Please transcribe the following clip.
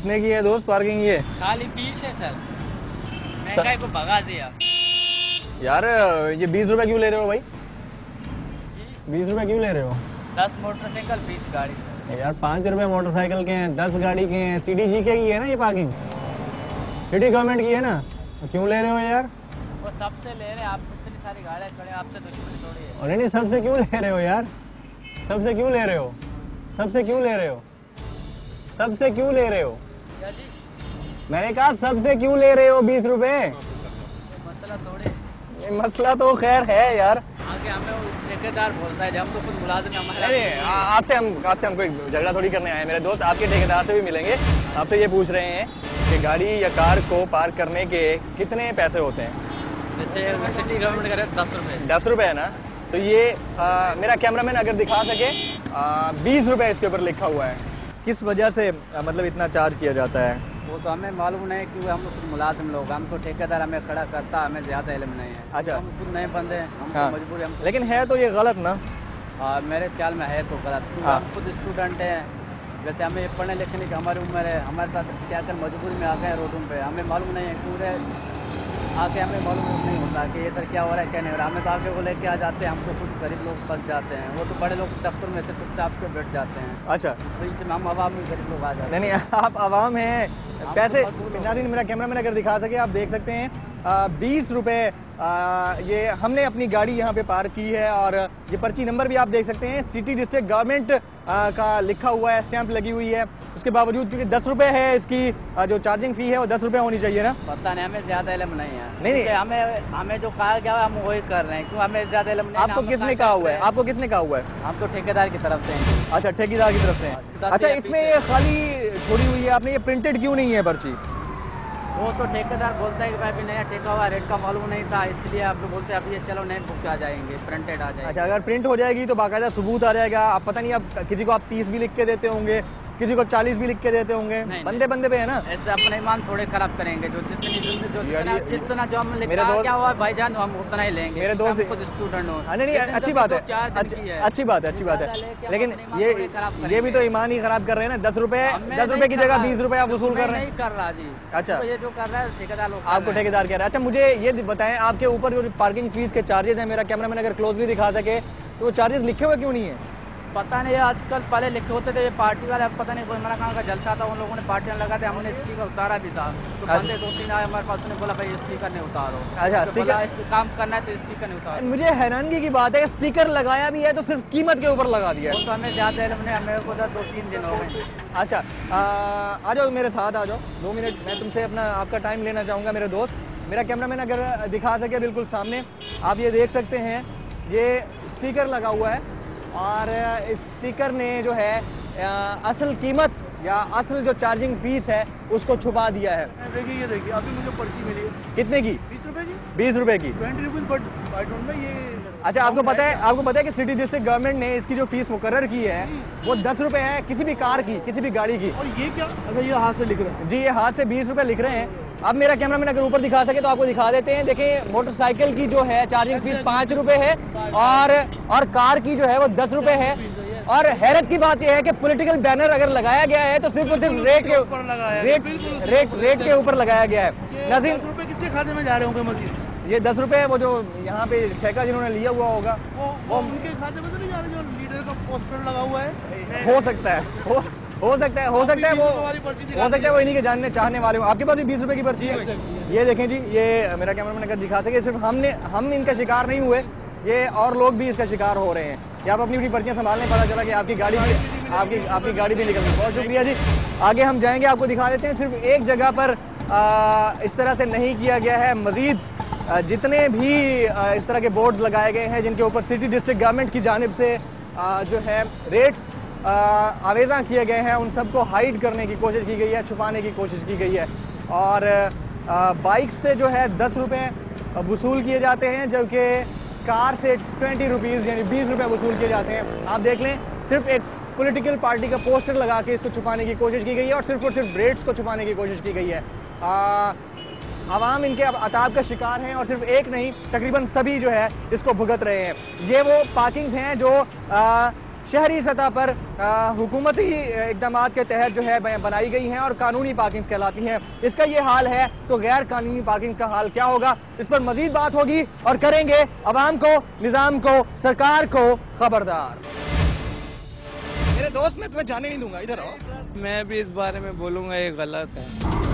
कितने की है दोस्त पार्किंग ये? खाली 20 है सर, महंगाई को भगा दिया यार। ये 20 रुपए क्यों ले रहे हो भाई? 20 रुपए क्यों ले रहे हो? 10 मोटरसाइकिल 20 गाड़ी सर। यार 5 रुपए मोटरसाइकिल के हैं, 10 गाड़ी के हैं। CDG के ही है ना ये पार्किंग? सिटी गवर्नमेंट की है ना, तो क्यों ले रहे हो यार? वो सबसे ले रहे हैं, आप इतनी सारी गाड़ियाँ खड़े, आपसे दुश्मनी थोड़ी है। और नहीं, सबसे क्यों ले रहे हो यार? सबसे क्यों ले रहे हो? सबसे क्यों ले रहे हो? सबसे क्यों ले रहे हो? क्या जी? मैंने कहा सबसे क्यों ले रहे हो 20 रुपए? मसला थोड़े, मसला तो खैर है यार। आगे हमें वो ठेकेदार बोलता है, जब हम तो खुद मुलाजिम हमारे। नहीं, आपसे हमको एक झगड़ा थोड़ी करने आए हैं मेरे दोस्त। आपके ठेकेदार से भी मिलेंगे। आपसे ये पूछ रहे हैं कि गाड़ी या कार को पार्क करने के कितने पैसे होते हैं? जैसे सिटी गवर्नमेंट करे 10 रुपये। 10 रुपये है ना? तो ये मेरा कैमरामैन अगर दिखा सके, 20 रुपये इसके ऊपर लिखा हुआ है। किस वजह से मतलब इतना चार्ज किया जाता है? वो तो हमें मालूम नहीं, क्योंकि हम लोग मुलाजिम लोग, हम तो ठेकेदार हमें खड़ा करता, हमें ज़्यादा इल्म नहीं है। अच्छा। हम खुद नए बंदे हैं, हम हाँ। मजबूरी हम। लेकिन है तो ये गलत ना? मेरे ख्याल में है तो गलत, क्योंकि हाँ। हम खुद स्टूडेंट हैं। वैसे हमें पढ़ने लिखने की हमारी उम्र है, हमारे साथ क्या कर मजबूरी में आ गए रोडों पे, हमें मालूम नहीं है। पूरे आके हमें मालूम नहीं होता कि इधर क्या हो रहा है क्या नहीं हो रहा। हमें तो आगे वो लेके आ जाते हैं, हम तो खुद गरीब लोग फंस जाते हैं। वो तो बड़े लोग दफ्तर में से चुपचाप के बैठ जाते हैं। अच्छा। तो इन हम आवाम में गरीब लोग आ जाते हैं। नहीं, आप आवाम हैं। हम पैसे तो मजदूर लोग। नाज़रीन, मेरा कैमरामैन अगर दिखा सके, आप देख सकते हैं 20 रुपये ये हमने अपनी गाड़ी यहाँ पे पार्क की है। और ये पर्ची नंबर भी आप देख सकते हैं, सिटी डिस्ट्रिक्ट गवर्नमेंट का लिखा हुआ है, स्टैंप लगी हुई है। उसके बावजूद क्योंकि 10 रुपये है इसकी जो चार्जिंग फी है, वो 10 रुपये होनी चाहिए ना? पता नहीं, हमें ज्यादा इल्म नहीं है। नहीं। हमें जो कहा गया है हम वही कर रहे हैं, क्यों हमें ज्यादा इल्म नहीं है। आपको किसने कहा हुआ है? आपको किसने कहा हुआ है? हम तो ठेकेदार की तरफ से हैं। अच्छा, ठेकेदार की तरफ से है। 10 अच्छा, या इसमें 20 ये खाली छोड़ी हुई है आपने, ये प्रिंटेड क्यों नहीं है पर्ची? वो तो ठेकेदार बोलता है कि भाई अभी नया ठेका हुआ, रेट का मालूम नहीं था, इसलिए आप बोलते हैं अभी ये चलो नए बुक आ जाएंगे, प्रिंटेड आ जाएंगे। अच्छा, अगर प्रिंट हो जाएगी तो बाकायदा सबूत आ जाएगा। आप पता नहीं, आप किसी को आप 30 भी लिख के देते होंगे, किसी को 40 भी लिख के देते होंगे। नहीं, बंदे बंदे पे है ना? ऐसे अपना ईमान थोड़े खराब करेंगे। जो जितना जो हम मेरे दोस्त- क्या हुआ भाईजान, हम उतना ही लेंगे। मेरे दोस्त- हम खुद स्टूडेंट हो। नहीं, अच्छी बात है, अच्छी बात है। लेकिन ये भी तो ईमान ही खराब कर रहे हैं ना। 10 रुपए की जगह 20 रुपए आप वसूल कर रहे हैं। नहीं कर रहा जी। अच्छा। तो ये जो कर रहा है ठेकेदार लोग, आपको ठेकेदार कह रहा है। अच्छा, मुझे ये बताएं, आपके ऊपर जो पार्किंग फीस के चार्जेस हैं, मेरा कैमरामैन अगर क्लोजली दिखा सके, तो वो चार्जेस लिखे हुए क्यों नहीं है? पता नहीं, आजकल पहले लिखे होते थे, ये पार्टी वाले, अब पता नहीं कोई हमारा कहाँ का जलसा था, उन लोगों ने पार्टियां लगा दी, हमने स्पीकर उतारा भी था। तो बंदे 2-3 आए हमारे पास, उन्होंने बोला भाई स्पीकर नहीं उतारो। अच्छा, तो बोला, काम करना है तो स्पीकर नहीं उतारो। मुझे हैरानगी की बात है, स्टिकर लगाया भी है तो फिर कीमत के ऊपर लगा दिया है। वो तो हमें ज़्यादा इल्म नहीं, हमें को 2-3 दिन हो गए। अच्छा, आ जाओ मेरे साथ, आ जाओ 2 मिनट। मैं तुमसे आपका टाइम लेना चाहूँगा मेरे दोस्त। मेरा कैमरामैन अगर दिखा सके बिल्कुल सामने, आप ये देख सकते हैं, ये स्टिकर लगा हुआ है। और इस स्टिकर ने जो है असल कीमत या असल जो चार्जिंग फीस है उसको छुपा दिया है। देखिए, ये देखिए, अभी मुझे पर्ची मिली है। कितने की? 20 रुपए जी। 20 रुपए की। 20 rupees, but I don't know ये। अच्छा, आपको पता है कि सिटी डिस्ट्रिक्ट गवर्नमेंट ने इसकी जो फीस मुकर्रर की है वो 10 रुपए है, किसी भी कार की, किसी भी गाड़ी की। और ये क्या? अच्छा, ये हाथ से लिख रहे हैं जी, ये हाथ से 20 रुपए लिख रहे हैं। अब मेरा कैमरामैन अगर ऊपर दिखा सके तो आपको दिखा देते हैं। देखिए, मोटरसाइकिल की जो है चार्जिंग फीस 5 रुपए है, और कार की जो है वो 10 रुपए है। और हैरत की बात यह है कि पॉलिटिकल बैनर अगर लगाया गया है तो सिर्फ और सिर्फ रेट के ऊपर लगाया गया है। नाज़रीन, 10 रुपए किसके खाते में जा रहे होंगे मजीद? ये 10 रुपए वो जो यहाँ पे ठेका जिन्होंने लिया हुआ होगा, वो उनके खाते में तो नहीं जा रहे, जो लीडर का पोस्टर लगा हुआ है? हो सकता है वो इन्हीं के जानने चाहने वाले हो। आपके पास भी 20 रुपए की पर्ची है। ये देखें जी, ये मेरा कैमरामैन अगर दिखा सके, सिर्फ हम इनका शिकार नहीं हुए, ये और लोग भी इसका शिकार हो रहे हैं। कि आप अपनी पर्चियां संभालने, पता चला कि आपकी गाड़ी भी निकल गई। बहुत शुक्रिया जी। आगे हम जाएंगे, आपको दिखा देते हैं। सिर्फ एक जगह पर इस तरह से नहीं किया गया है, मजीद जितने भी इस तरह के बोर्ड लगाए गए हैं जिनके ऊपर सिटी डिस्ट्रिक्ट गवर्नमेंट की जानिब से जो है रेट्स आवेज़ा किए गए हैं, उन सबको हाइड करने की कोशिश की गई है, छुपाने की कोशिश की गई है। और बाइक से जो है 10 रुपये वसूल किए जाते हैं, जबकि कार से 20 रुपीज़ यानी 20 रुपये वसूल किए जाते हैं। आप देख लें, सिर्फ एक पॉलिटिकल पार्टी का पोस्टर लगा के इसको छुपाने की कोशिश की गई है और सिर्फ रेट्स को छुपाने की कोशिश की गई है। आवाम इनके अताब का शिकार हैं, और सिर्फ एक नहीं, तकरीबन सभी जो है इसको भुगत रहे हैं। ये वो पार्किंग्स हैं जो शहरी सतह पर हुकूमती इक़दाम के तहत जो है बनाई गई हैं और कानूनी पार्किंग कहलाती हैं। इसका ये हाल है तो गैर कानूनी पार्किंग का हाल क्या होगा, इस पर मजीद बात होगी और करेंगे अवाम को, निज़ाम को, सरकार को खबरदार। मेरे दोस्त मैं तुम्हें जाने नहीं दूंगा, इधर आओ। मैं भी इस बारे में बोलूंगा ये गलत है।